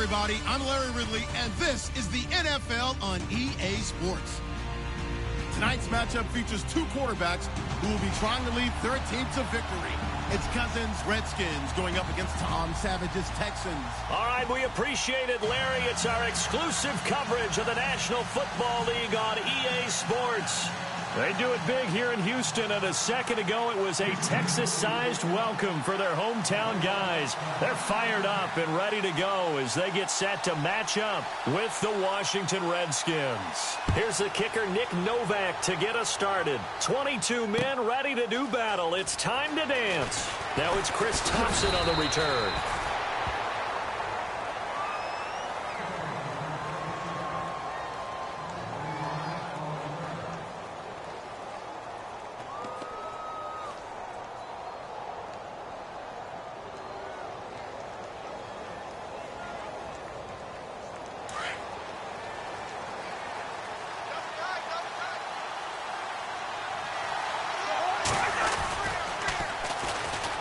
everybody. I'm Larry Ridley, and this is the NFL on EA Sports. Tonight's matchup features two quarterbacks who will be trying to lead their team to victory. It's Cousins' Redskins going up against Tom Savage's Texans. All right, we appreciate it, Larry. It's our exclusive coverage of the National Football League on EA Sports. They do it big here in Houston, and a second ago it was a Texas-sized welcome for their hometown guys. They're fired up and ready to go as they get set to match up with the Washington Redskins. Here's the kicker, Nick Novak, to get us started. 22 men ready to do battle. It's time to dance. Now it's Chris Thompson on the return.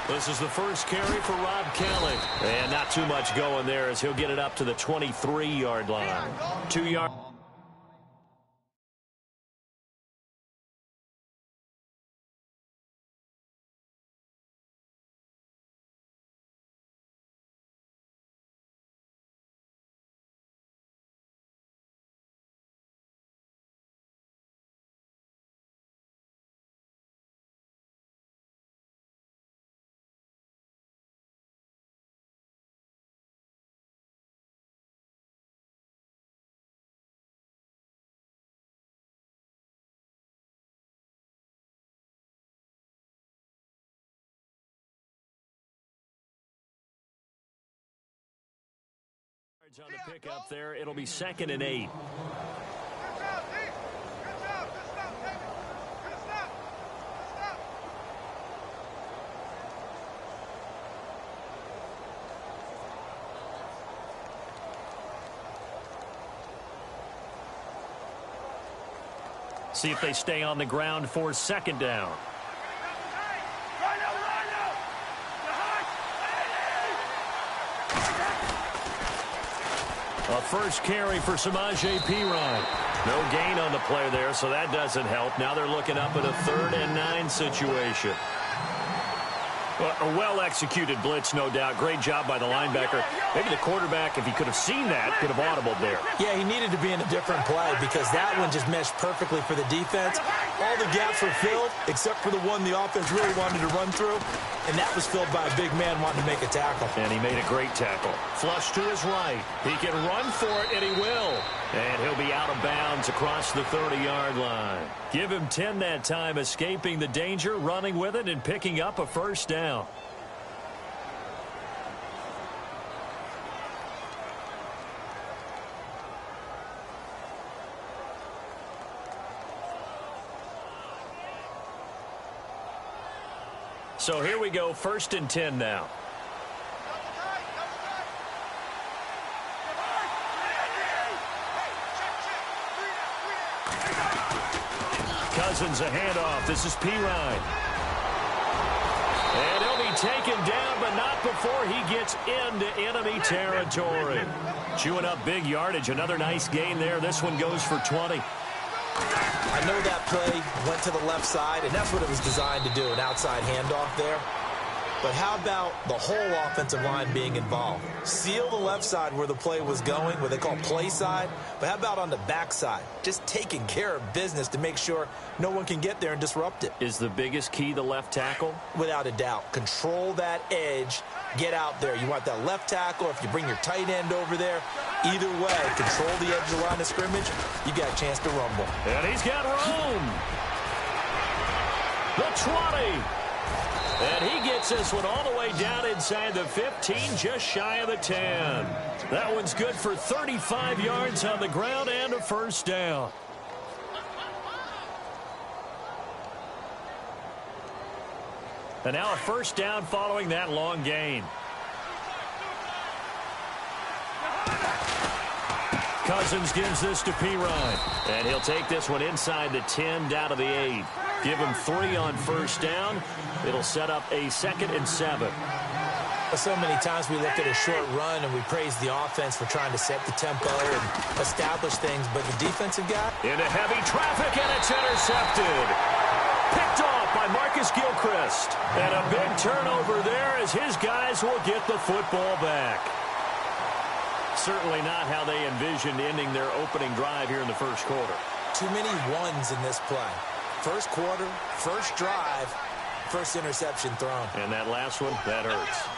This is the first carry for Rob Kelly. And not too much going there as he'll get it up to the 23-yard line. 2 yard. On the pickup there, it'll be 2nd and 8. See if they stay on the ground for 2nd down. A first carry for Samaje Perine. No gain on the play there, so that doesn't help. Now they're looking up at a 3rd and 9 situation. A well-executed blitz, no doubt. Great job by the linebacker. Maybe the quarterback, if he could have seen that, could have audibled there. Yeah, he needed to be in a different play because that one just meshed perfectly for the defense. All the gaps were filled except for the one the offense really wanted to run through, and that was filled by a big man wanting to make a tackle. And he made a great tackle. Flush to his right. He can run for it, and he will. And he'll be out of bounds across the 30-yard line. Give him 10 that time, escaping the danger, running with it, and picking up a first down. So here we go, 1st and 10 now. Cousins a handoff. This is Perine. And he'll be taken down, but not before he gets into enemy territory. Chewing up big yardage. Another nice gain there. This one goes for 20. I know that play went to the left side, and that's what it was designed to do, an outside handoff there. But how about the whole offensive line being involved? Seal the left side where the play was going, what they call play side. But how about on the back side? Just taking care of business to make sure no one can get there and disrupt it. Is the biggest key the left tackle? Without a doubt. Control that edge. Get out there. You want that left tackle. If you bring your tight end over there, either way, control the edge of the line of scrimmage, you got a chance to rumble. And he's got room. The 20. And he gets this one all the way down inside the 15, just shy of the 10. That one's good for 35 yards on the ground and a first down. And now a first down following that long gain. Cousins gives this to Perine. And he'll take this one inside the 10 down to the 8. Give him 3 on first down. It'll set up a 2nd and 7. So many times we look at a short run and we praise the offense for trying to set the tempo and establish things, but the defensive guy... Into heavy traffic, and it's intercepted. Picked off by Marcus Gilchrist. And a big turnover there as his guys will get the football back. Certainly not how they envisioned ending their opening drive here in the first quarter. Too many ones in this play. First quarter, first drive, first interception thrown. And that last one, that hurts.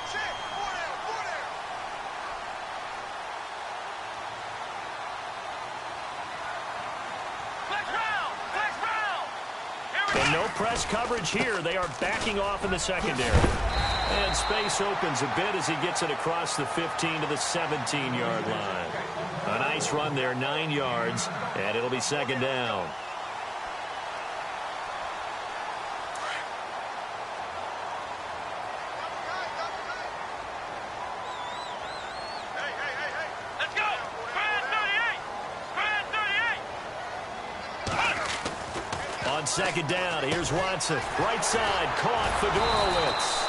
And no press coverage here. They are backing off in the secondary. And space opens a bit as he gets it across the 15 to the 17-yard line. A nice run there, 9 yards, and it'll be second down. On second down, here's Watson. Right side, caught Fedorowicz.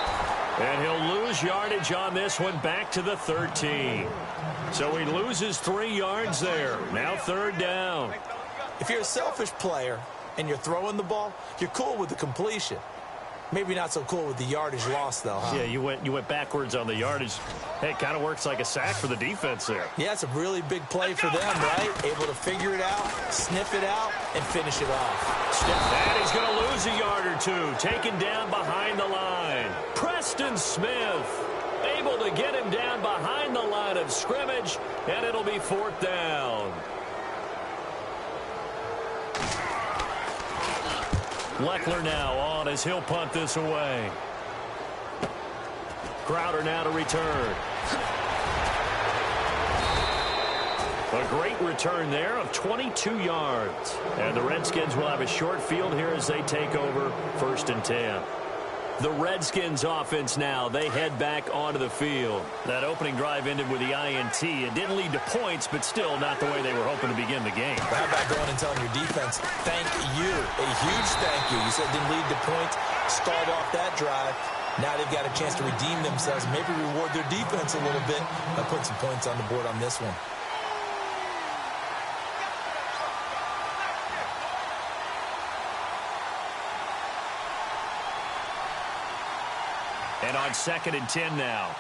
And he'll lose yardage on this one back to the 13. So he loses 3 yards there. Now third down. If you're a selfish player and you're throwing the ball, you're cool with the completion. Maybe not so cool with the yardage loss, though, huh? Yeah, you went backwards on the yardage. Hey, it kind of works like a sack for the defense there. Yeah, it's a really big play for them, right? Able to figure it out, sniff it out, and finish it off. And he's going to lose a yard or two. Taken down behind the line. Preston Smith able to get him down behind the line of scrimmage, and it'll be fourth down. Leckler now on as he'll punt this away. Crowder now to return. A great return there of 22 yards. And the Redskins will have a short field here as they take over 1st and 10. The Redskins offense now, they head back onto the field. That opening drive ended with the INT. It didn't lead to points, but still not the way they were hoping to begin the game. How about going and telling your defense, thank you, a huge thank you. You said it didn't lead to points, stalled off that drive. Now they've got a chance to redeem themselves, maybe reward their defense a little bit by putting some points on the board on this one. And on 2nd and 10 now.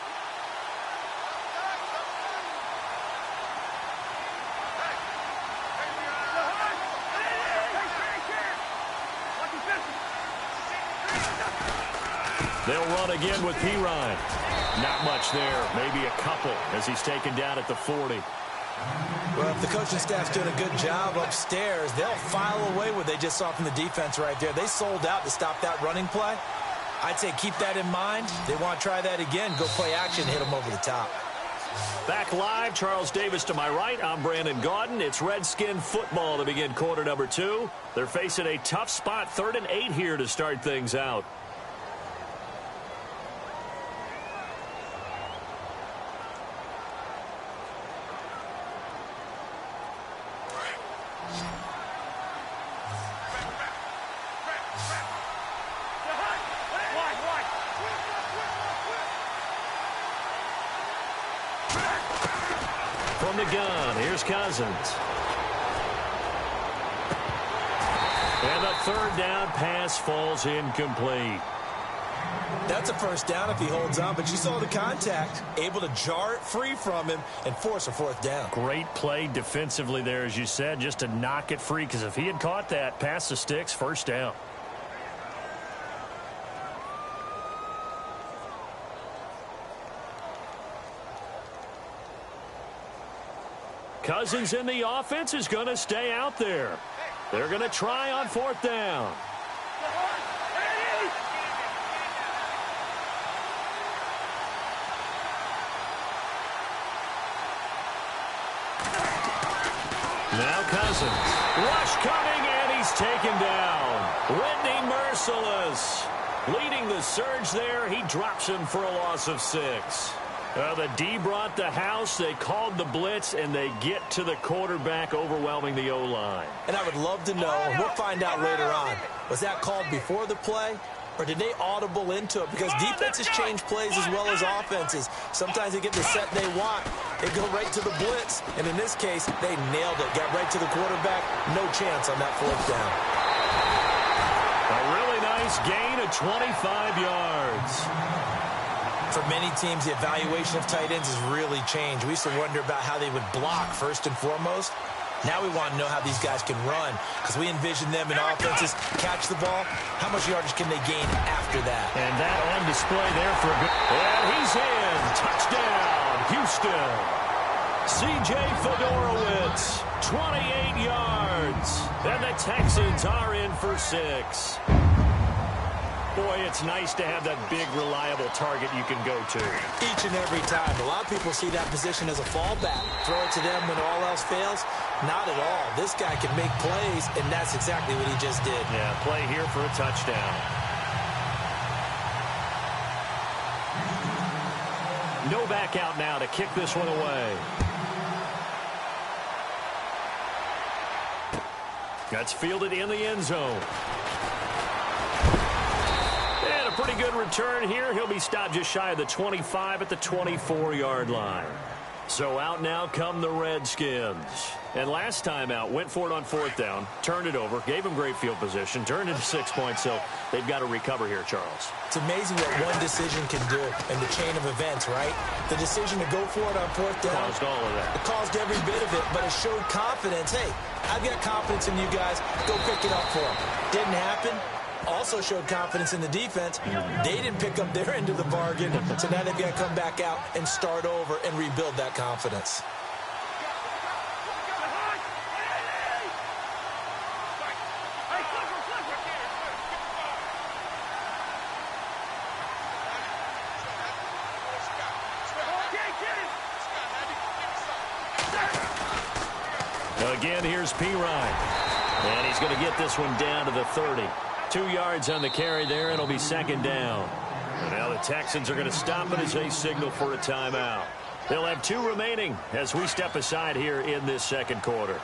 They'll run again with Pirine. Not much there. Maybe a couple as he's taken down at the 40. Well, if the coaching staff's doing a good job upstairs, they'll file away what they just saw from the defense right there. They sold out to stop that running play. I'd say keep that in mind. They want to try that again. Go play action, hit them over the top. Back live, Charles Davis to my right. I'm Brandon Gaudin. It's Redskin football to begin quarter number 2. They're facing a tough spot, 3rd and 8 here to start things out. From the gun, here's Cousins. And the 3rd down pass falls incomplete. That's a first down if he holds on, but you saw the contact. Able to jar it free from him and force a 4th down. Great play defensively there, as you said, just to knock it free, because if he had caught that, past the sticks, 1st down. Cousins in the offense is going to stay out there. They're going to try on 4th down. Now Cousins. Rush coming, and he's taken down. Whitney Merciless leading the surge there. He drops him for a loss of 6. The D brought the house. They called the blitz, and they get to the quarterback, overwhelming the O-line. And I would love to know, and we'll find out later on, was that called before the play or did they audible into it? Because defenses change plays as well as offenses. Sometimes they get the set they want. They go right to the blitz. And in this case, they nailed it. Got right to the quarterback. No chance on that fourth down. A really nice gain of 25 yards. For many teams, the evaluation of tight ends has really changed. We used to wonder about how they would block first and foremost. Now we want to know how these guys can run, because we envision them in offenses catch the ball. How much yardage can they gain after that? And that on display there for a good... And he's in. Touchdown, Houston. C.J. Fedorowicz, 28 yards. And the Texans are in for 6. Boy, it's nice to have that big, reliable target you can go to. Each and every time. A lot of people see that position as a fallback. Throw it to them when all else fails. Not at all. This guy can make plays, and that's exactly what he just did. Yeah, play here for a touchdown. No back out now to kick this one away. That's fielded in the end zone. Pretty good return here. He'll be stopped just shy of the 25 at the 24-yard line. So out now come the Redskins. And last time out, went for it on fourth down, turned it over, gave him great field position, turned it to 6 points, so they've got to recover here, Charles. It's amazing what one decision can do in the chain of events, right? The decision to go for it on fourth down. Caused all of that. It caused every bit of it, but it showed confidence. Hey, I've got confidence in you guys. Go pick it up for them. Didn't happen. Also showed confidence in the defense. They didn't pick up their end of the bargain, so now they've got to come back out and start over and rebuild that confidence. Again, here's Pirine. And he's going to get this one down to the 30. 2 yards on the carry there, and it'll be second down. And now the Texans are going to stop it as they signal for a timeout. They'll have 2 remaining as we step aside here in this second quarter.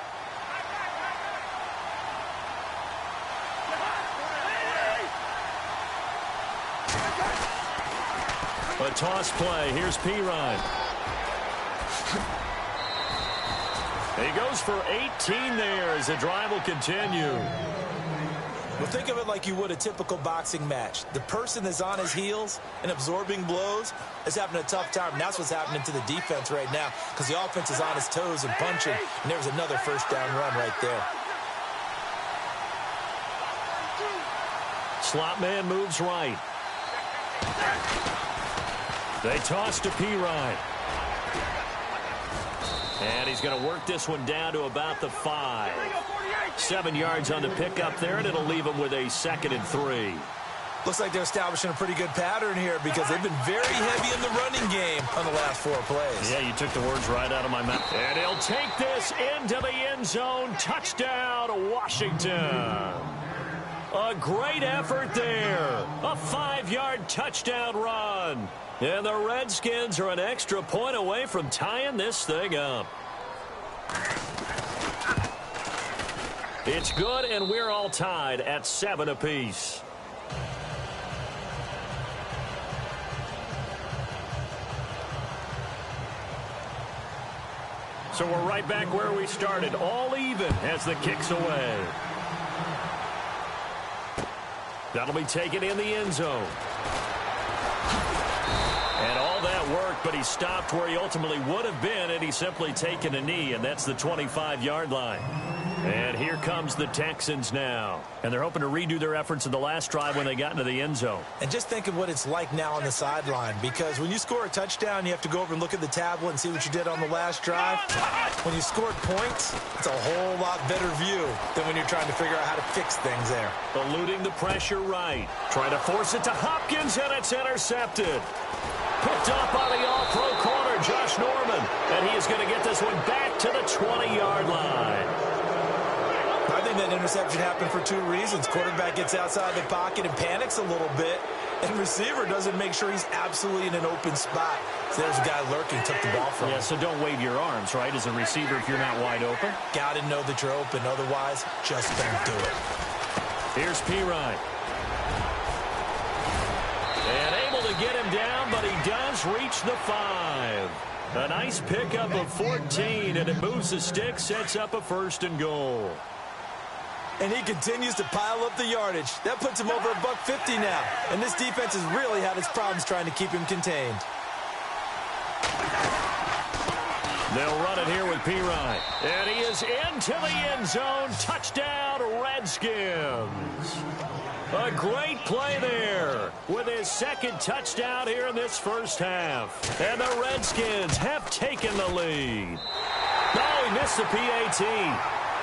A toss play. Here's Pirine. He goes for 18 there as the drive will continue. Well, think of it like you would a typical boxing match. The person that's on his heels and absorbing blows is having a tough time. And that's what's happening to the defense right now, because the offense is on his toes and punching. And there's another first down run right there. Slot man moves right. They toss to Pirine. And he's going to work this one down to about the 5. 7 yards on the pickup there, and it'll leave him with a 2nd and 3. Looks like they're establishing a pretty good pattern here, because they've been very heavy in the running game on the last 4 plays. Yeah, you took the words right out of my mouth. And he'll take this into the end zone. Touchdown, Washington. A great effort there. A 5-yard touchdown run. And the Redskins are an extra point away from tying this thing up. It's good, and we're all tied at 7 apiece. So we're right back where we started, all even as the kick's away. That'll be taken in the end zone. And all that worked, but he stopped where he ultimately would have been, and he's simply taken a knee, and that's the 25-yard line. And here comes the Texans now. And they're hoping to redo their efforts in the last drive when they got into the end zone. And just think of what it's like now on the sideline, because when you score a touchdown, you have to go over and look at the tablet and see what you did on the last drive. When you scored points, it's a whole lot better view than when you're trying to figure out how to fix things there. Eluding the pressure right. Trying to force it to Hopkins, and it's intercepted. Picked up by the all-pro corner, Josh Norman. And he is going to get this one back to the 20-yard line. I think that interception happened for 2 reasons. Quarterback gets outside the pocket and panics a little bit, and receiver doesn't make sure he's absolutely in an open spot. So there's a guy lurking, took the ball from him. Yeah, so don't wave your arms, right, as a receiver if you're not wide open. Got to know that you're open. Otherwise, just don't do it. Here's Pirine. to get him down, but he does reach the 5. A nice pickup of 14, and it moves the stick, sets up a 1st and goal. And he continues to pile up the yardage. That puts him over $150 now. And this defense has really had its problems trying to keep him contained. They'll run it here with Pirine. And he is into the end zone. Touchdown, Redskins. A great play there with his 2nd touchdown here in this first half. And the Redskins have taken the lead. Oh, he missed the PAT.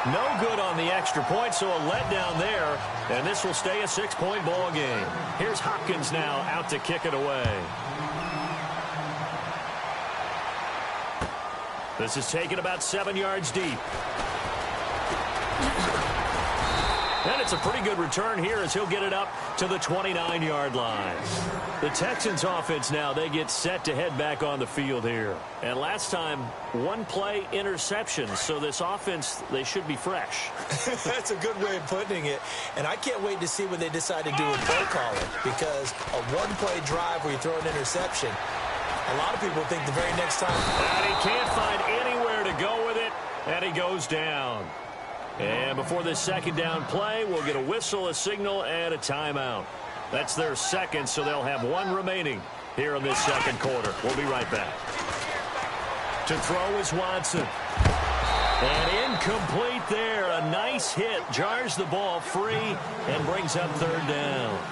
No good on the extra point, so a letdown there. And this will stay a 6-point ball game. Here's Hopkins now out to kick it away. This is taken about 7 yards deep. And it's a pretty good return here as he'll get it up to the 29-yard line. The Texans offense now, they get set to head back on the field here. And last time, 1-play interception. So this offense, they should be fresh. That's a good way of putting it. And I can't wait to see what they decide to do with play calling. Because a 1-play drive where you throw an interception, a lot of people think the very next time. And he can't find anywhere to go with it. And he goes down. And before this 2nd down play, we'll get a whistle, a signal, and a timeout. That's their 2nd, so they'll have 1 remaining here in this 2nd quarter. We'll be right back. To throw is Watson. And incomplete there. A nice hit. Jars the ball free and brings up 3rd down.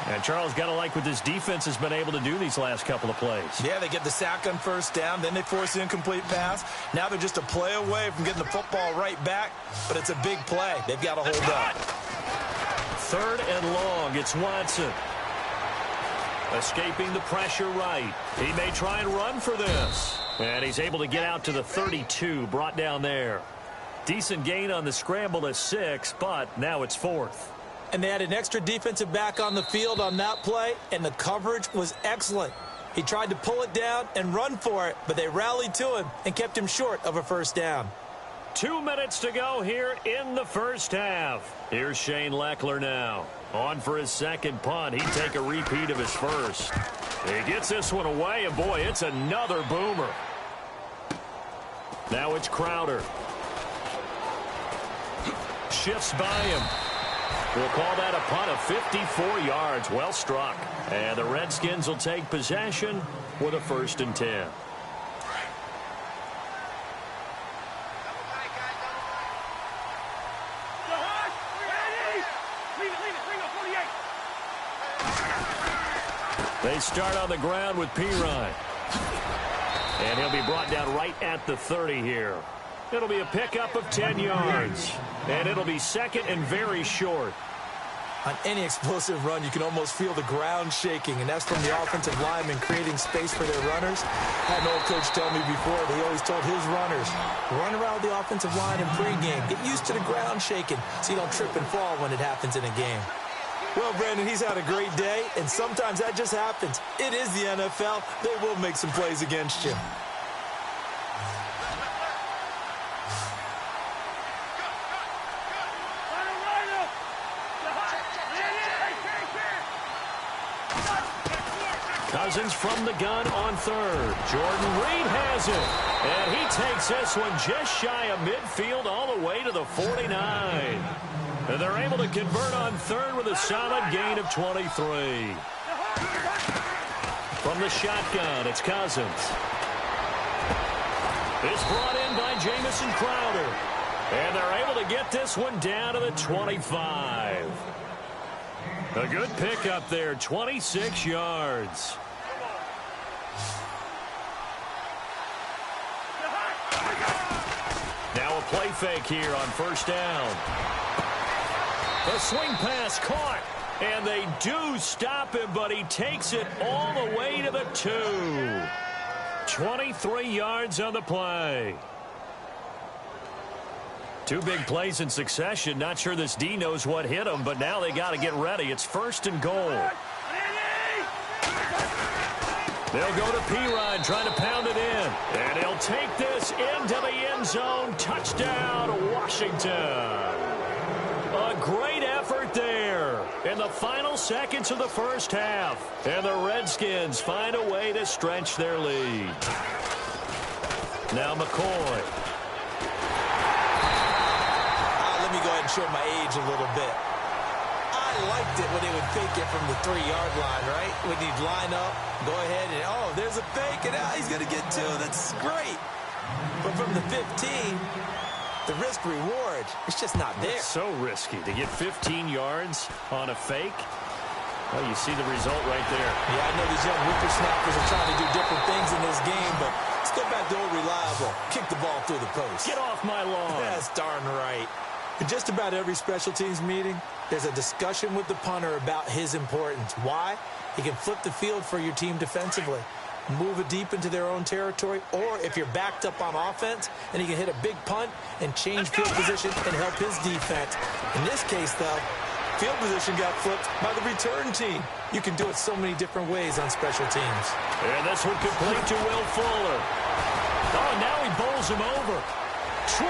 And Charles, got to like what this defense has been able to do these last couple of plays. Yeah, they get the sack on 1st down, then they force the incomplete pass. Now they're just a play away from getting the football right back, but it's a big play. They've got to hold up. 3rd and long. It's Watson. Escaping the pressure right. He may try and run for this. And he's able to get out to the 32, brought down there. Decent gain on the scramble to 6, but now it's 4th. And they had an extra defensive back on the field on that play, and the coverage was excellent. He tried to pull it down and run for it, but they rallied to him and kept him short of a 1st down. 2 minutes to go here in the first half. Here's Shane Leckler now. On for his 2nd punt. He'd take a repeat of his 1st. He gets this one away, and boy, it's another boomer. Now it's Crowder. Shifts by him. We'll call that a punt of 54 yards. Well struck. And the Redskins will take possession with a 1st and 10. They start on the ground with Pirine. And he'll be brought down right at the 30 here. It'll be a pickup of 10 yards. And it'll be 2nd and very short. On any explosive run, you can almost feel the ground shaking, and that's from the offensive linemen creating space for their runners. I had an old coach tell me before, he always told his runners, run around the offensive line in pregame. Get used to the ground shaking so you don't trip and fall when it happens in a game. Well, Brandon, he's had a great day, and sometimes that just happens. It is the NFL. They will make some plays against you. Cousins from the gun on 3rd. Jordan Reed has it. And he takes this one just shy of midfield all the way to the 49. And they're able to convert on 3rd with a solid gain of 23. From the shotgun, it's Cousins. It's brought in by Jamison Crowder. And they're able to get this one down to the 25. A good pickup there, 26 yards. Now a play fake here on 1st down. A swing pass caught, and they do stop him, but he takes it all the way to the 2. 23 yards on the play. 2 big plays in succession. Not sure this D knows what hit him, but now they got to get ready. It's 1st and goal. They'll go to Pirine, trying to pound it in. And he'll take this into the end zone. Touchdown, Washington. A great effort there. In the final seconds of the first half, and the Redskins find a way to stretch their lead. Now McCoy. Let me go ahead and show my age a little bit. I liked it when they would fake it from the 3-yard line, right? When he'd line up, go ahead and, oh, there's a fake, and he's going to get 2. That's great. But from the 15, the risk-reward, it's just not there. It's so risky to get 15 yards on a fake. Well, you see the result right there. Yeah, I know these young whippersnappers are trying to do different things in this game, but let's go back to old reliable. Kick the ball through the post. Get off my lawn. That's darn right. In just about every special teams meeting, there's a discussion with the punter about his importance. Why? He can flip the field for your team defensively, move it deep into their own territory, or if you're backed up on offense, and he can hit a big punt and change field position and help his defense. In this case, though, field position got flipped by the return team. You can do it so many different ways on special teams. And this one complete to Will Fuller. Oh, now he bowls him over. 20.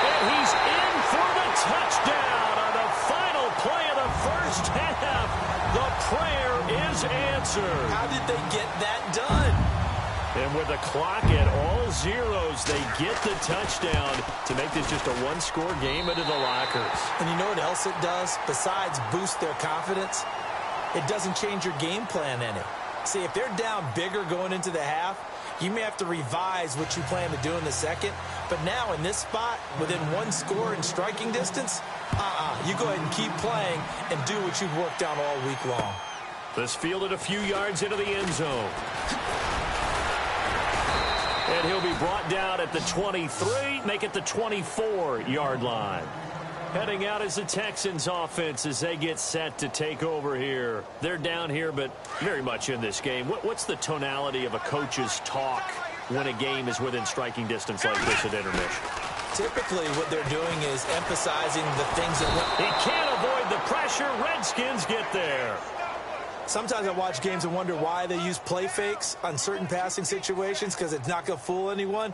And he's in for the touchdown on the final play of the first half. The prayer is answered. How did they get that done? And with the clock at all zeros, they get the touchdown to make this just a one-score game into the lockers. And you know what else it does? Besides boost their confidence, it doesn't change your game plan any. See, if they're down bigger going into the half, you may have to revise what you plan to do in the second. But now in this spot, within one score in striking distance, you go ahead and keep playing and do what you've worked on all week long. This fielded a few yards into the end zone. And he'll be brought down at the 23, make it the 24-yard line. Heading out is the Texans offense as they get set to take over here. They're down here, but very much in this game. What's the tonality of a coach's talk when a game is within striking distance like this at intermission? Typically, what they're doing is emphasizing the things that... He can't avoid the pressure. Redskins get there. Sometimes I watch games and wonder why they use play fakes on certain passing situations because it's not going to fool anyone.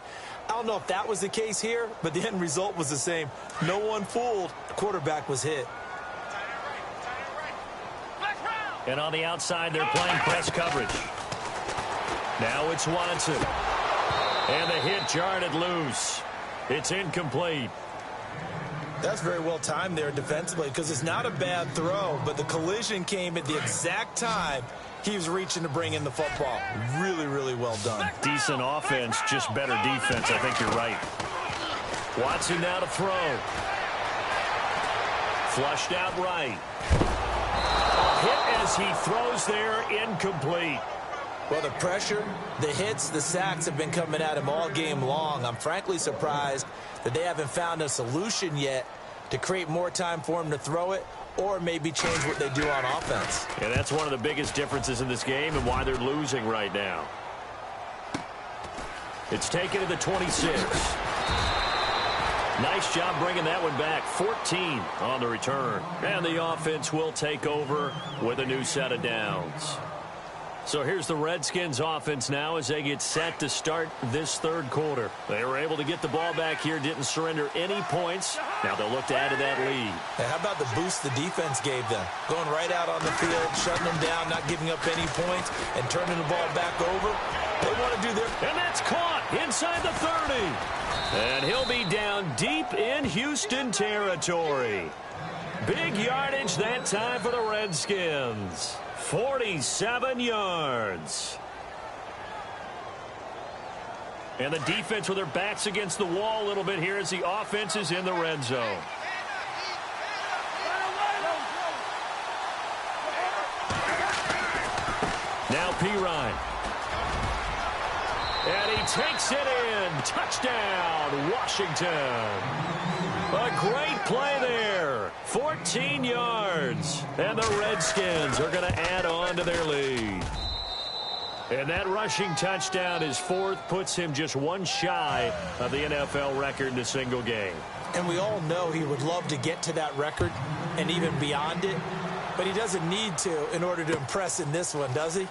I don't know if that was the case here, but the end result was the same. No one fooled. The quarterback was hit. And on the outside, they're playing press coverage. Now it's Watson. And the hit jarred it loose. It's incomplete. That's very well timed there defensively because it's not a bad throw, but the collision came at the exact time he was reaching to bring in the football. Really, really well done. Decent offense, just better defense. I think you're right. Watson now to throw. Flushed out right. A hit as he throws there, incomplete. Well, the pressure, the hits, the sacks have been coming at him all game long. I'm frankly surprised that they haven't found a solution yet to create more time for him to throw it or maybe change what they do on offense. And that's one of the biggest differences in this game and why they're losing right now. It's taken to the 26. Nice job bringing that one back. 14 on the return. And the offense will take over with a new set of downs. So here's the Redskins offense now as they get set to start this third quarter. They were able to get the ball back here, didn't surrender any points. Now they'll look to add to that lead. Hey, how about the boost the defense gave them? Going right out on the field, shutting them down, not giving up any points, and turning the ball back over. They want to do their... And that's caught inside the 30. And he'll be down deep in Houston territory. Big yardage that time for the Redskins. 47 yards. And the defense with their backs against the wall a little bit here as the offense is in the red zone. Now Pirine. And he takes it in. Touchdown, Washington. A great play there. 14 yards. And the Redskins are going to add on to their lead. And that rushing touchdown, his fourth, puts him just one shy of the NFL record in a single game. And we all know he would love to get to that record and even beyond it. But he doesn't need to in order to impress in this one, does he?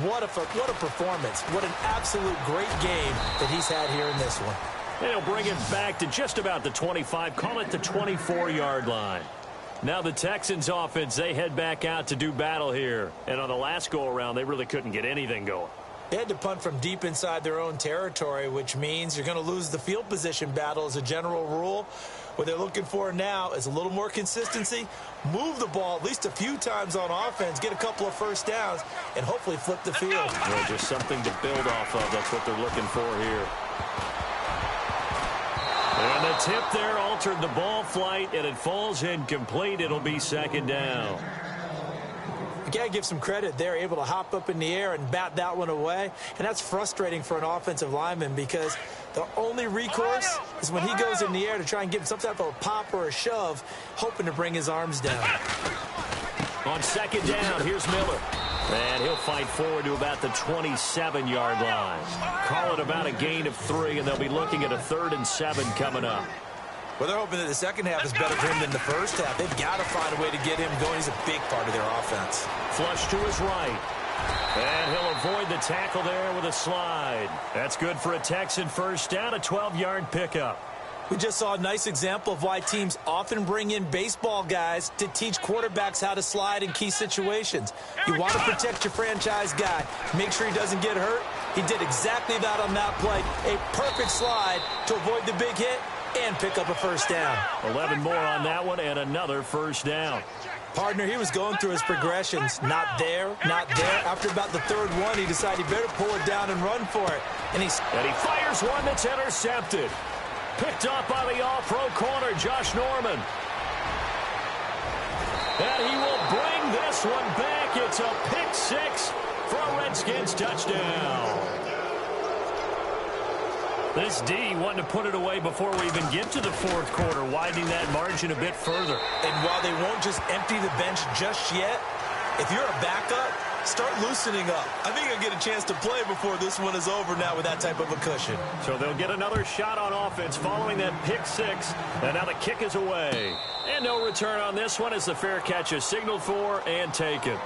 What a performance. What an absolute great game that he's had here in this one. And he'll bring it back to just about the 25, call it the 24-yard line. Now the Texans offense, they head back out to do battle here. And on the last go-around, they really couldn't get anything going. They had to punt from deep inside their own territory, which means you're going to lose the field position battle as a general rule. What they're looking for now is a little more consistency, move the ball at least a few times on offense, get a couple of first downs, and hopefully flip the field. Well, just something to build off of. That's what they're looking for here. And the tip there altered the ball flight, and it falls incomplete. It'll be second down. You got to give some credit. They're able to hop up in the air and bat that one away. And that's frustrating for an offensive lineman because the only recourse is when he goes in the air to try and get some type of a pop or a shove, hoping to bring his arms down. On second down, here's Miller. And he'll fight forward to about the 27-yard line. Call it about a gain of 3, and they'll be looking at a 3rd and 7 coming up. Well, they're hoping that the second half is better for him than the first half. They've got to find a way to get him going. He's a big part of their offense. Flush to his right. And he'll avoid the tackle there with a slide. That's good for a Texan first down, a 12-yard pickup. We just saw a nice example of why teams often bring in baseball guys to teach quarterbacks how to slide in key situations. You want to protect your franchise guy. Make sure he doesn't get hurt. He did exactly that on that play. A perfect slide to avoid the big hit and pick up a first down. 11 more on that one and another first down. Partner, he was going through his progressions. Not there, not there. After about the 3rd one, he decided he better pull it down and run for it. And he fires one that's intercepted. Picked up by the all-pro corner, Josh Norman. And he will bring this one back. It's a pick 6 for a Redskins touchdown. This D wanting to put it away before we even get to the 4th quarter, widening that margin a bit further. And while they won't just empty the bench just yet, if you're a backup, start loosening up. I think you'll get a chance to play before this one is over now with that type of a cushion. So they'll get another shot on offense following that pick 6. And now the kick is away. And no return on this one as the fair catch is signaled for and taken.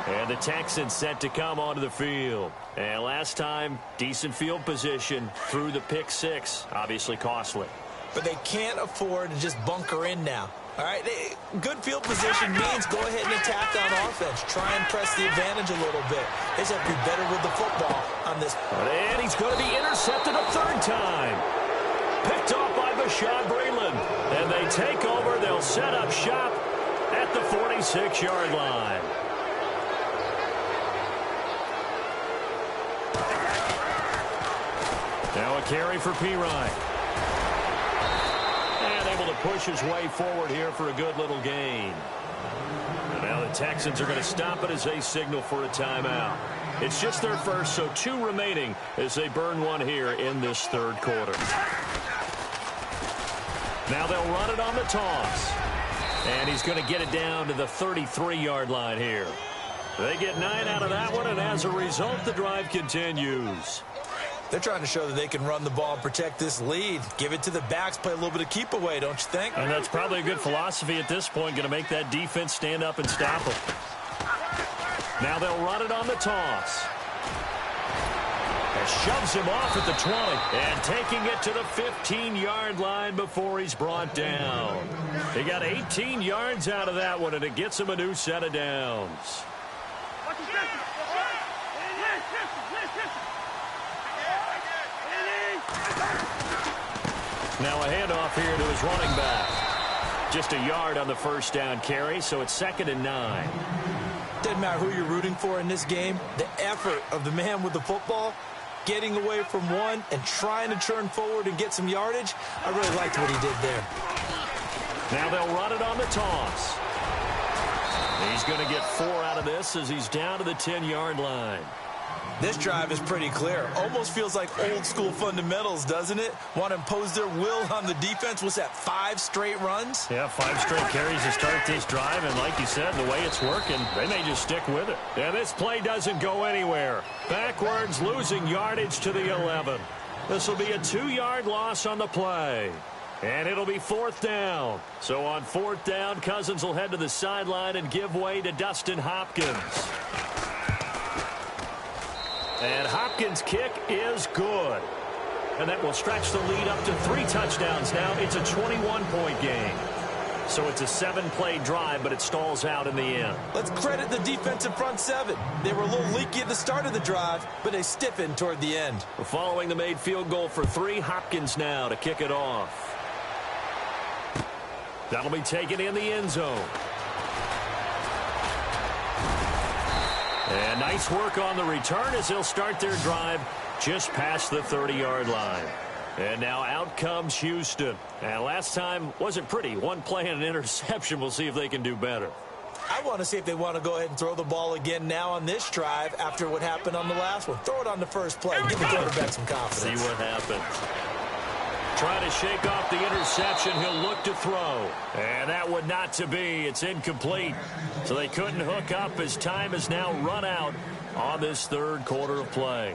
And the Texans set to come onto the field. And last time, decent field position through the pick 6. Obviously costly. But they can't afford to just bunker in now. All right, good field position means go ahead and attack on offense. Try and press the advantage a little bit. They just have to be better with the football on this. And he's going to be intercepted a 3rd time. Picked off by Bashaud Breeland. And they take over. They'll set up shop at the 46-yard line. Now a carry for Pirine. And able to push his way forward here for a good little gain. And now the Texans are going to stop it as they signal for a timeout. It's just their first, so 2 remaining as they burn one here in this 3rd quarter. Now they'll run it on the toss. And he's going to get it down to the 33-yard line here. They get 9 out of that one, and as a result, the drive continues. They're trying to show that they can run the ball and protect this lead. Give it to the backs, play a little bit of keep away, don't you think? And that's probably a good philosophy at this point, going to make that defense stand up and stop them. Now they'll run it on the toss. And shoves him off at the 20. And taking it to the 15-yard line before he's brought down. He got 18 yards out of that one, and it gets him a new set of downs. Now a handoff here to his running back. Just a yard on the first down carry, so it's 2nd and 9. Doesn't matter who you're rooting for in this game. The effort of the man with the football, getting away from one and trying to turn forward and get some yardage, I really liked what he did there. Now they'll run it on the toss. He's going to get 4 out of this as he's down to the 10-yard line. This drive is pretty clear. Almost feels like old-school fundamentals, doesn't it? Want to impose their will on the defense. What's that, 5 straight runs? Yeah, 5 straight carries to start this drive. And like you said, the way it's working, they may just stick with it. And this play doesn't go anywhere. Backwards, losing yardage to the 11. This will be a 2-yard loss on the play. And it'll be 4th down. So on 4th down, Cousins will head to the sideline and give way to Dustin Hopkins. And Hopkins' kick is good. And that will stretch the lead up to 3 touchdowns now. It's a 21-point game. So it's a 7-play drive, but it stalls out in the end. Let's credit the defensive front 7. They were a little leaky at the start of the drive, but they stiffened toward the end. Following the made field goal for 3, Hopkins now to kick it off. That'll be taken in the end zone. And nice work on the return as they'll start their drive just past the 30-yard line. And now out comes Houston. And last time wasn't pretty. 1 play and an interception. We'll see if they can do better. I want to see if they want to go ahead and throw the ball again now on this drive after what happened on the last one. Throw it on the first play. Give the quarterback some confidence. See what happens. Trying to shake off the interception. He'll look to throw. And that would not to be. It's incomplete. So they couldn't hook up as time has now run out on this third quarter of play.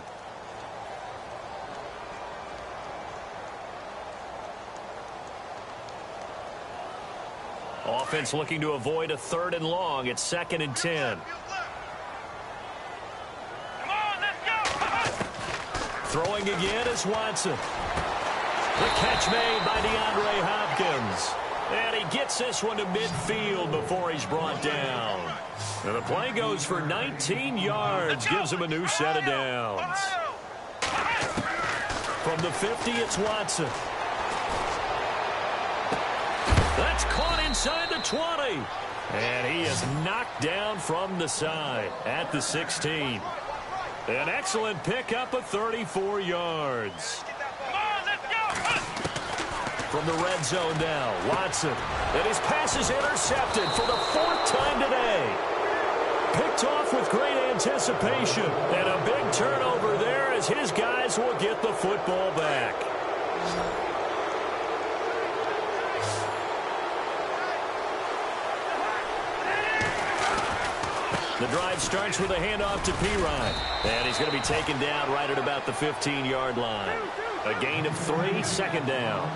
Offense looking to avoid a 3rd and long. It's 2nd and 10. Come on, let's go. Throwing again is Watson. The catch made by DeAndre Hopkins. And he gets this one to midfield before he's brought down. And the play goes for 19 yards. Gives him a new set of downs. From the 50, it's Watson. That's caught inside the 20. And he is knocked down from the side at the 16. An excellent pickup of 34 yards. From the red zone now, Watson. And his pass is intercepted for the 4th time today. Picked off with great anticipation. And a big turnover there as his guys will get the football back. The drive starts with a handoff to Pirine. And he's going to be taken down right at about the 15-yard line. A gain of 3, 2nd down.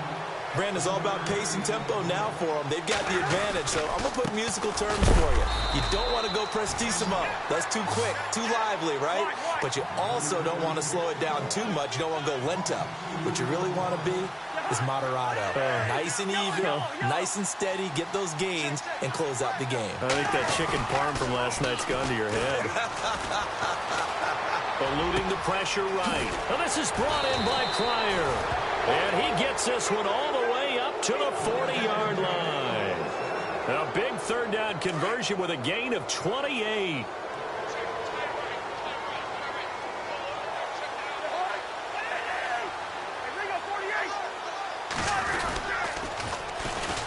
Brandon's all about pace and tempo now for them. They've got the advantage, so I'm going to put musical terms for you. You don't want to go prestissimo. That's too quick, too lively, right? But you also don't want to slow it down too much. You don't want to go lento. What you really want to be is moderato. Nice and even, nice and steady, get those gains, and close out the game. I think that chicken parm from last night's gone to your head. Eluding the pressure right. And this is brought in by Cryer. And he gets this one all the way up to the 40-yard line. A big 3rd down conversion with a gain of 28.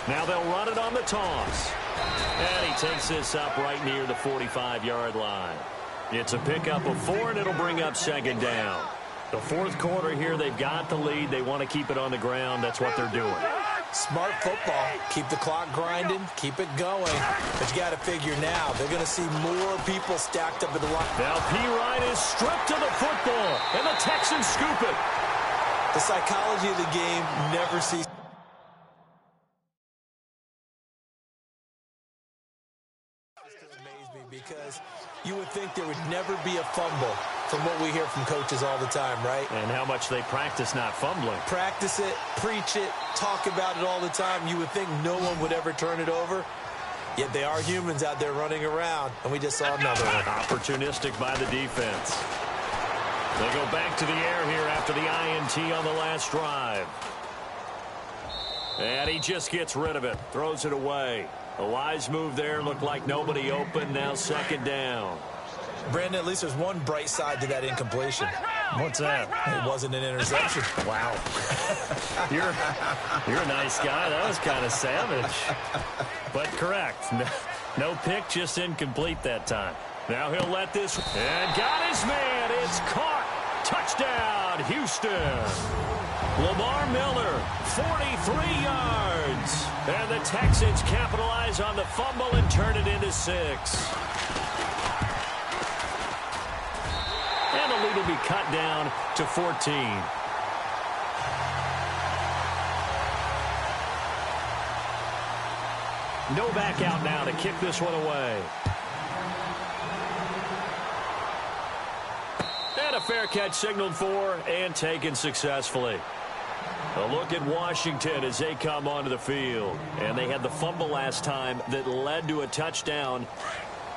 Now they'll run it on the toss. And he takes this up right near the 45-yard line. It's a pickup of 4, and it'll bring up 2nd down. The 4th quarter here, they've got the lead. They want to keep it on the ground. That's what they're doing. Smart football. Keep the clock grinding. Keep it going. But you got to figure now, they're going to see more people stacked up at the line. Now Pirine is stripped of the football, and the Texans scoop it. The psychology of the game never ceases. Because you would think there would never be a fumble from what we hear from coaches all the time, right? And how much they practice not fumbling. Practice it, preach it, talk about it all the time. You would think no one would ever turn it over. Yet they are humans out there running around, and we just saw another one. Opportunistic by the defense. They go back to the air here after the INT on the last drive. And he just gets rid of it, throws it away. A wise move there, looked like nobody open, now 2nd down. Brandon, at least there's one bright side to that incompletion. What's that? It wasn't an interception. Wow. You're a nice guy. That was kind of savage. But correct. No pick, just incomplete that time. Now he'll let this, and got his man. It's caught. Touchdown, Houston. Lamar Miller, 43 yards. And the Texans capitalize on the fumble and turn it into 6. And the lead will be cut down to 14. No back out now to kick this one away. And And a fair catch signaled for and taken successfully. A look at Washington as they come onto the field. And they had the fumble last time that led to a touchdown.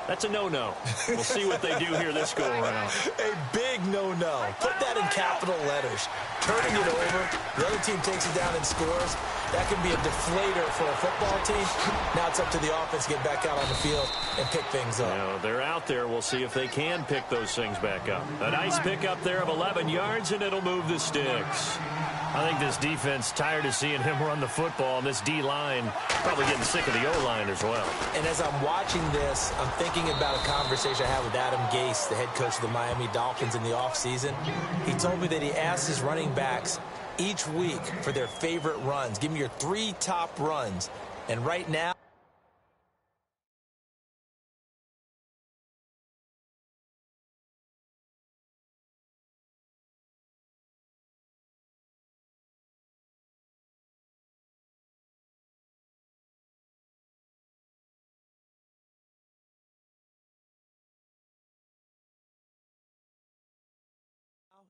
That's a no-no. We'll see what they do here this go-around. A big no-no. Put that in capital letters. Turning it over, the other team takes it down and scores. That can be a deflator for a football team. Now it's up to the offense to get back out on the field and pick things up. Now, they're out there. We'll see if they can pick those things back up. A nice pickup there of 11 yards, and it'll move the sticks. I think this defense tired of seeing him run the football, and this D-line probably getting sick of the O-line as well. And as I'm watching this, I'm thinking about a conversation I had with Adam Gase, the head coach of the Miami Dolphins in the offseason. He told me that he asked his running backs each week for their favorite runs. Give me your 3 top runs. And right now,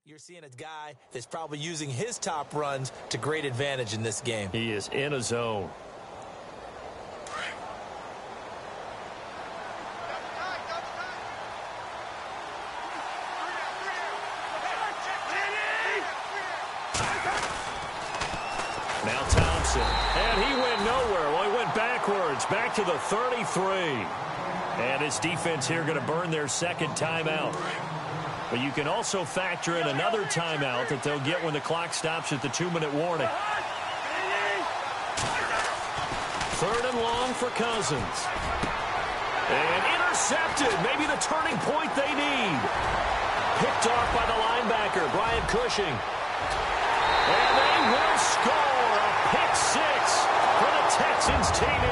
you're seeing a guy that's probably using his top runs to great advantage in this game. He is in a zone. Now Thompson. And he went nowhere. Well, he went backwards. Back to the 33. And his defense here going to burn their second timeout. But you can also factor in another timeout that they'll get when the clock stops at the 2-minute warning. 3rd and long for Cousins. And intercepted. Maybe the turning point they need. Picked off by the linebacker, Brian Cushing. And they will score a pick 6 for the Texans TD.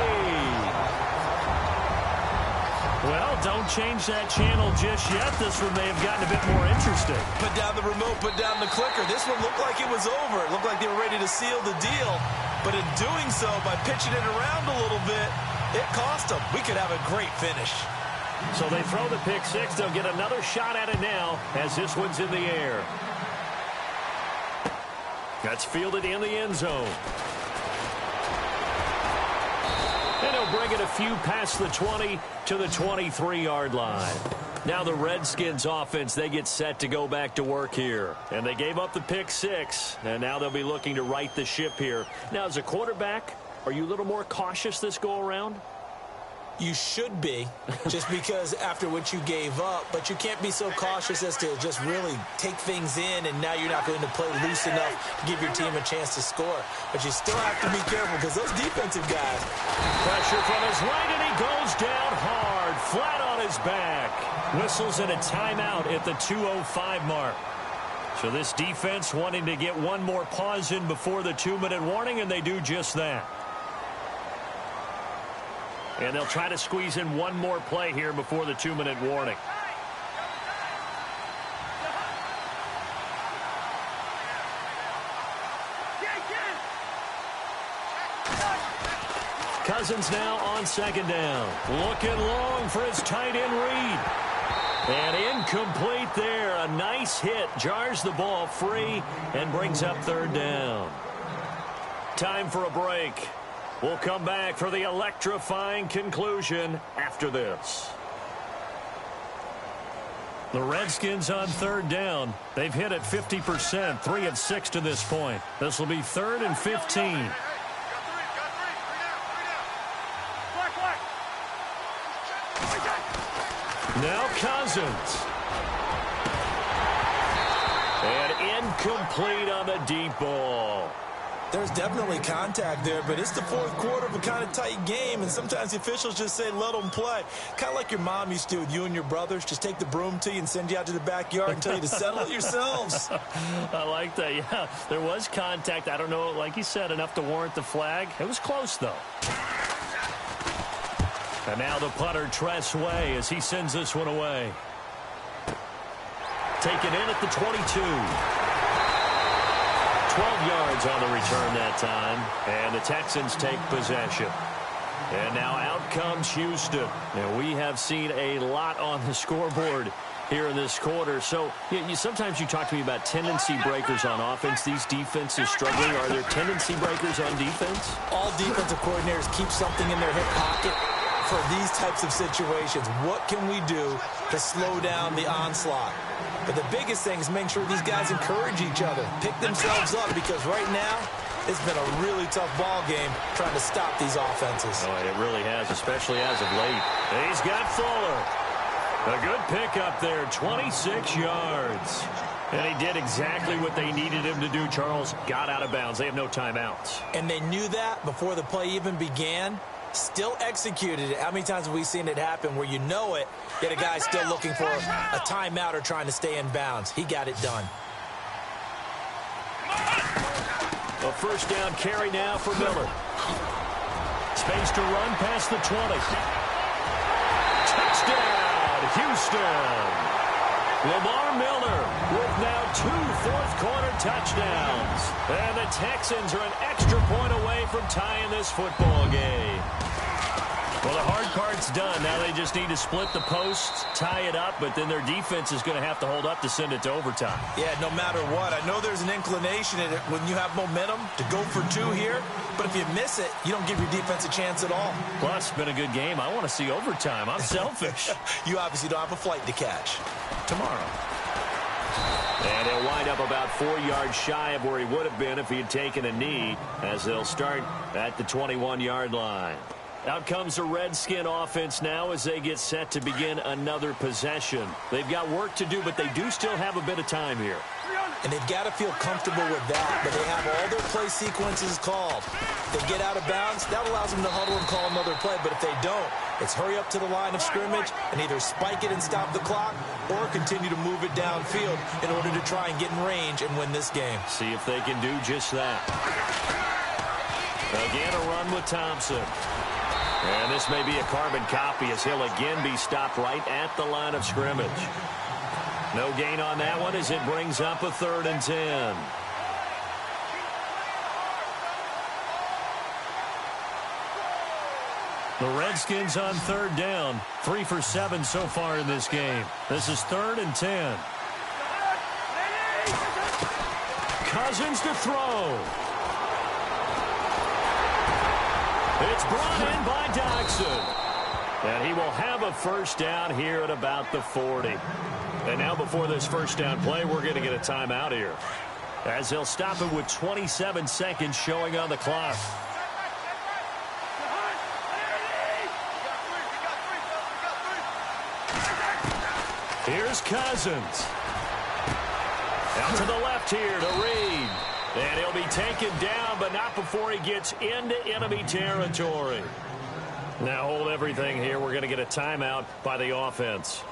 Well, don't change that channel just yet. This one may have gotten a bit more interesting. Put down the remote, put down the clicker. This one looked like it was over. It looked like they were ready to seal the deal. But in doing so, by pitching it around a little bit, it cost them. We could have a great finish. So they throw the pick 6. They'll get another shot at it now as this one's in the air. That's fielded in the end zone. And he'll bring it a few past the 20 to the 23-yard line. Now the Redskins offense, they get set to go back to work here. And they gave up the pick 6, and now they'll be looking to right the ship here. Now, as a quarterback, are you a little more cautious this go-around? You should be, just because after what you gave up, but you can't be so cautious as to just really take things in, and now you're not going to play loose enough to give your team a chance to score. But you still have to be careful because those defensive guys. Pressure from his right, and he goes down hard, flat on his back. Whistles in a timeout at the 2:05 mark. So this defense wanting to get one more pause in before the 2-minute warning, and they do just that. And they'll try to squeeze in one more play here before the 2-minute warning. Cousins now on 2nd down. Looking long for his tight end read. And incomplete there. A nice hit. Jars the ball free and brings up 3rd down. Time for a break. We'll come back for the electrifying conclusion after this. The Redskins on 3rd down. They've hit it 50%, 3 of 6 to this point. This will be 3rd and 15. Now Cousins. And incomplete on the deep ball. There's definitely contact there, but it's the 4th quarter of a kind of tight game, and sometimes the officials just say, let them play. Kind of like your mom used to with you and your brothers. Just take the broom to you and send you out to the backyard and tell you to settle it yourselves. I like that, yeah. There was contact. I don't know, like you said, enough to warrant the flag. It was close, though. And now the punter, Tress Way, as he sends this one away. Taken in at the 22. 12 yards on the return that time, and the Texans take possession. And now out comes Houston. And we have seen a lot on the scoreboard here in this quarter. So sometimes you talk to me about tendency breakers on offense. These defenses struggling. Are there tendency breakers on defense? All defensive coordinators keep something in their hip pocket for these types of situations. What can we do to slow down the onslaught? But the biggest thing is making sure these guys encourage each other, pick themselves up, because right now it's been a really tough ball game trying to stop these offenses. Oh, it really has, especially as of late. He's got Fuller. A good pickup there, 26 yards. And he did exactly what they needed him to do, Charles. Got out of bounds. They have no timeouts. And they knew that before the play even began. Still executed it. How many times have we seen it happen where you know it, yet a guy's still looking for a timeout or trying to stay in bounds? He got it done. A first down carry now for Miller. Space to run past the 20. Touchdown, Houston. Lamar Miller with now 2 fourth-quarter touchdowns. And the Texans are an extra point away from tying this football game. Well, the hard part's done. Now they just need to split the posts, tie it up, but then their defense is going to have to hold up to send it to overtime. Yeah, no matter what. I know there's an inclination in it when you have momentum to go for 2 here, but if you miss it, you don't give your defense a chance at all. Plus, it's been a good game. I want to see overtime. I'm selfish. You obviously don't have a flight to catch. Tomorrow. And he'll wind up about 4 yards shy of where he would have been if he had taken a knee, as they'll start at the 21-yard line. Out comes the Redskin offense now as they get set to begin another possession. They've got work to do, but they do still have a bit of time here. And they've got to feel comfortable with that, but they have all their play sequences called. If they get out of bounds, that allows them to huddle and call another play, but if they don't, it's hurry up to the line of scrimmage and either spike it and stop the clock or continue to move it downfield in order to try and get in range and win this game. See if they can do just that. Again, a run with Thompson. And this may be a carbon copy as he'll again be stopped right at the line of scrimmage. No gain on that one as it brings up a 3rd and 10. The Redskins on 3rd down. 3 for 7 so far in this game. This is 3rd and 10. Cousins to throw. It's brought in by Dodson. And he will have a first down here at about the 40. And now before this first down play, we're going to get a timeout here, as they'll stop it with 27 seconds showing on the clock. Here's Cousins. Out to the left here to Reed. And he'll be taken down, but not before he gets into enemy territory. Now hold everything here. We're going to get a timeout by the offense,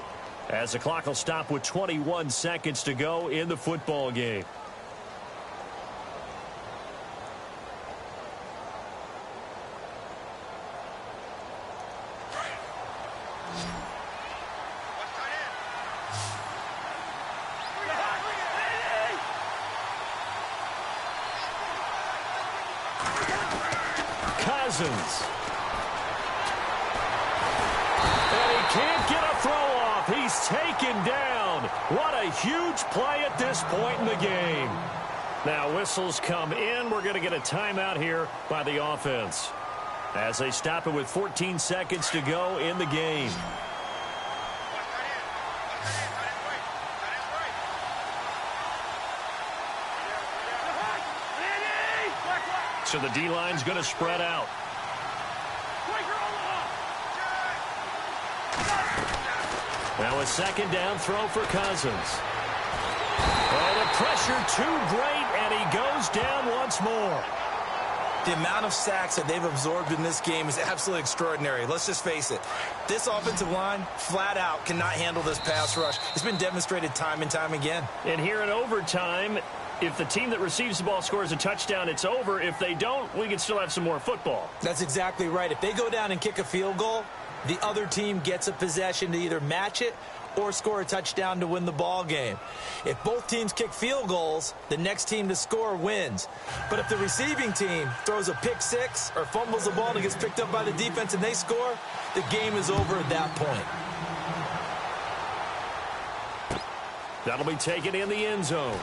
as the clock will stop with 21 seconds to go in the football game. Cousins. And he can't get a throw off. He's taken down. What a huge play at this point in the game. Now whistles come in. We're going to get a timeout here by the offense, as they stop it with 14 seconds to go in the game. So the D-line's going to spread out. Now a second down throw for Cousins. Oh, the pressure too great, and he goes down once more. The amount of sacks that they've absorbed in this game is absolutely extraordinary. Let's just face it. This offensive line, flat out, cannot handle this pass rush. It's been demonstrated time and time again. And here in overtime, if the team that receives the ball scores a touchdown, it's over. If they don't, we can still have some more football. That's exactly right. If they go down and kick a field goal, the other team gets a possession to either match it or score a touchdown to win the ball game. If both teams kick field goals, the next team to score wins. But if the receiving team throws a pick six or fumbles the ball and it gets picked up by the defense and they score, the game is over at that point. That'll be taken in the end zone.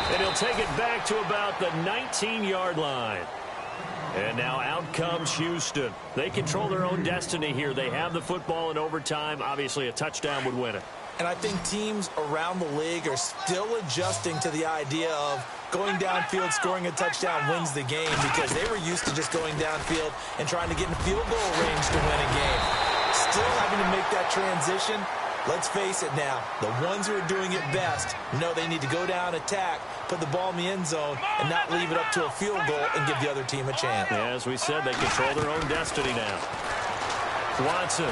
And he'll take it back to about the 19-yard line. And now out comes Houston. They control their own destiny here. They have the football in overtime. Obviously, a touchdown would win it. And I think teams around the league are still adjusting to the idea of going downfield, scoring a touchdown wins the game, because they were used to just going downfield and trying to get in field goal range to win a game. Still having to make that transition. Let's face it now, the ones who are doing it best know they need to go down, attack, put the ball in the end zone, and not leave it up to a field goal and give the other team a chance. Yeah, as we said, they control their own destiny now. Watson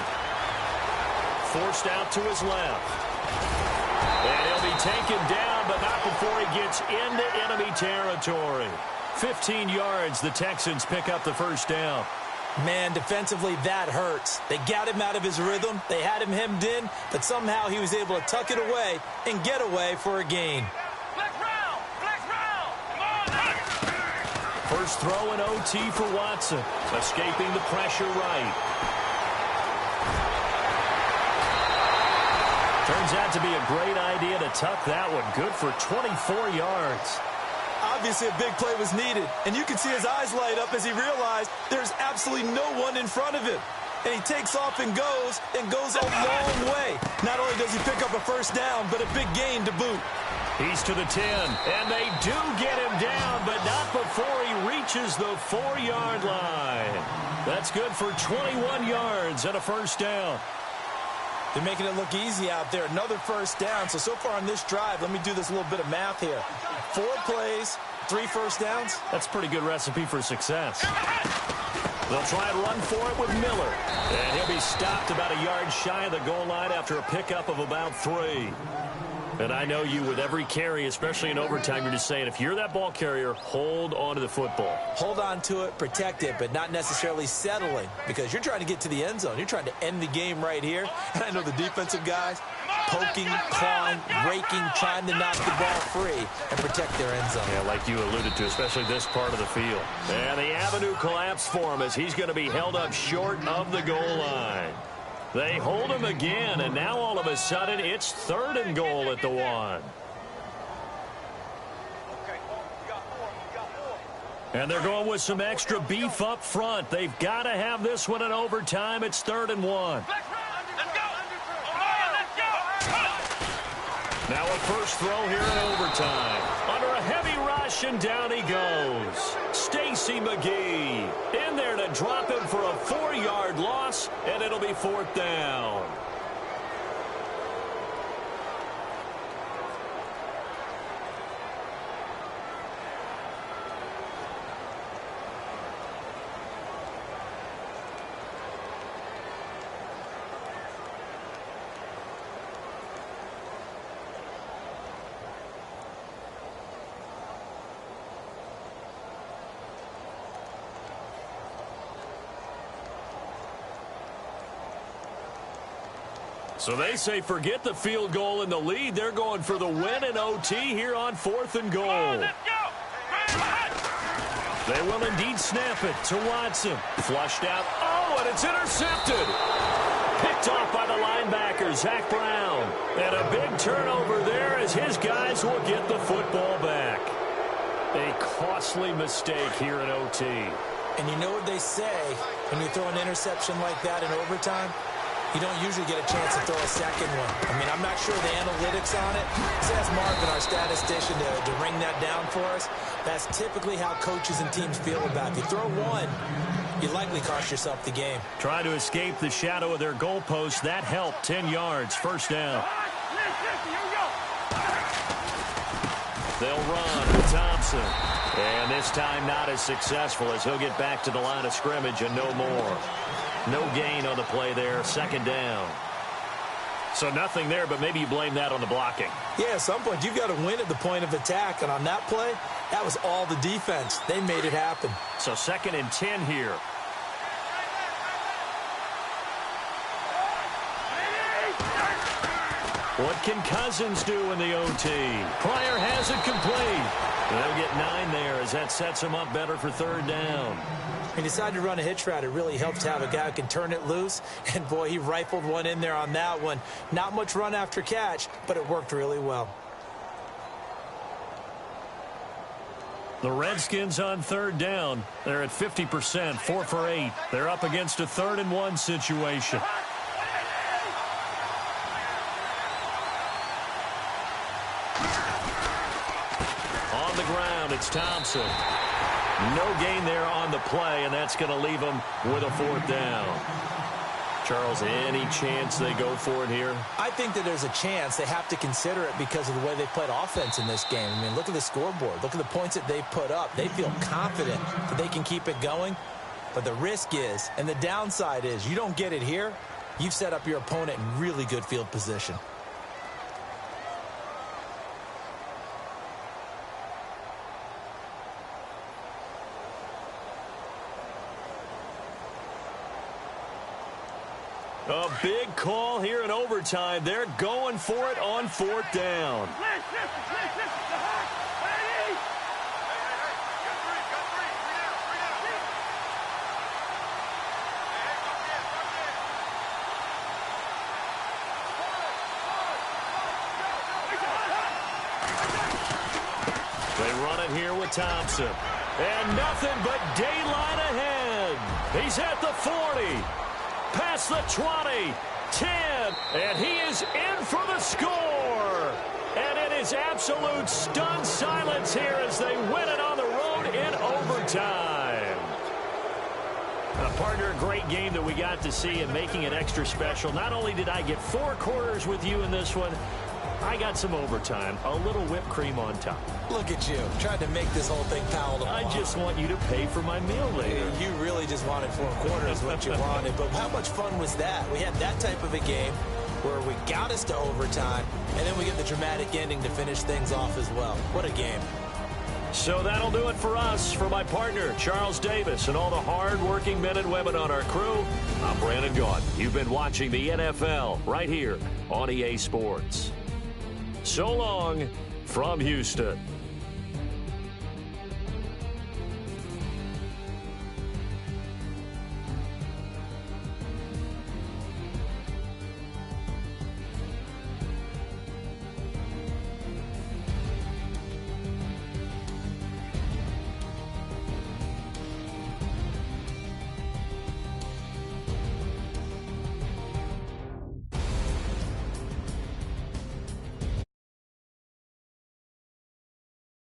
forced out to his left. And he'll be taken down, but not before he gets into enemy territory. 15 yards, the Texans pick up the first down. Man, defensively, that hurts. They got him out of his rhythm. They had him hemmed in, but somehow he was able to tuck it away and get away for a gain. Flex round! Flex round! Come on, First throw in OT for Watson, escaping the pressure right. Turns out to be a great idea to tuck that one. Good for 24 yards. Obviously, a big play was needed, and you can see his eyes light up as he realized there's absolutely no one in front of him. And he takes off and goes a long way. Not only does he pick up a first down, but a big gain to boot. He's to the 10, and they do get him down, but not before he reaches the 4-yard line. That's good for 21 yards and a first down. They're making it look easy out there. Another first down. So far on this drive, let me do this little bit of math here. 4 plays, 3 first downs. That's a pretty good recipe for success. They'll try and run for it with Miller. And he'll be stopped about a yard shy of the goal line after a pickup of about 3. And I know you, with every carry, especially in overtime, you're just saying, if you're that ball carrier, hold on to the football. Hold on to it, protect it, but not necessarily settling, because you're trying to get to the end zone. You're trying to end the game right here. And I know the defensive guys poking, clawing, raking, trying to knock the ball free and protect their end zone. Yeah, like you alluded to, especially this part of the field. And the avenue collapsed for him as he's going to be held up short of the goal line. They hold him again, and now all of a sudden it's 3rd and goal at the 1. And they're going with some extra beef up front. They've got to have this one in overtime. It's 3rd and 1. Now a first throw here in overtime. Under a heavy rush, and down he goes. Stacy McGee in there to drop him for a 4-yard loss, and it'll be 4th down. So they say forget the field goal and the lead. They're going for the win in OT here on 4th and goal. They will indeed snap it to Watson. Flushed out. Oh, and it's intercepted. Picked off by the linebacker, Zach Brown. And a big turnover there as his guys will get the football back. A costly mistake here in OT. And you know what they say when you throw an interception like that in overtime? You don't usually get a chance to throw a second one. I mean, I'm not sure the analytics on it. Let's ask Marvin, our statistician, to ring that down for us. That's typically how coaches and teams feel about it. If you throw one, you likely cost yourself the game. Try to escape the shadow of their goalpost. That helped. 10 yards, first down. They'll run with Thompson. And this time not as successful as he'll get back to the line of scrimmage and no more. No gain on the play there, 2nd down. So nothing there, but maybe you blame that on the blocking. Yeah, at some point you've got to win at the point of attack, and on that play, that was all the defense. They made it happen. So 2nd and 10 here. What can Cousins do in the OT? Pryor has it complete. They'll get 9 there as that sets him up better for third down. He decided to run a hitch route. It really helps to have a guy who can turn it loose. And, boy, he rifled one in there on that one. Not much run after catch, but it worked really well. The Redskins on third down. They're at 50%, 4 for 8. They're up against a 3rd and 1 situation. On the ground, it's Thompson. No gain there on the play, and that's going to leave him with a 4th down. Charles, any chance they go for it here? I think that there's a chance. They have to consider it because of the way they played offense in this game. I mean, look at the scoreboard. Look at the points that they put up. They feel confident that they can keep it going. But the risk is, and the downside is, you don't get it here, you've set up your opponent in really good field position. A big call here in overtime. They're going for it on 4th down. They run it here with Thompson. And nothing but daylight ahead. He's at the 40. Past the 20, 10, and he is in for the score. And it is absolute stunned silence here as they win it on the road in overtime. Partner, a great game that we got to see and making it extra special. Not only did I get 4 quarters with you in this one, I got some overtime, a little whipped cream on top. Look at you, trying to make this whole thing palatable. I just want you to pay for my meal later. You really just wanted 4 quarters what you wanted, but how much fun was that? We had that type of a game where we got us to overtime, and then we get the dramatic ending to finish things off as well. What a game. So that'll do it for us. For my partner, Charles Davis, and all the hard-working men and women on our crew, I'm Brandon Gaudin. You've been watching the NFL right here on EA Sports. So long from Houston.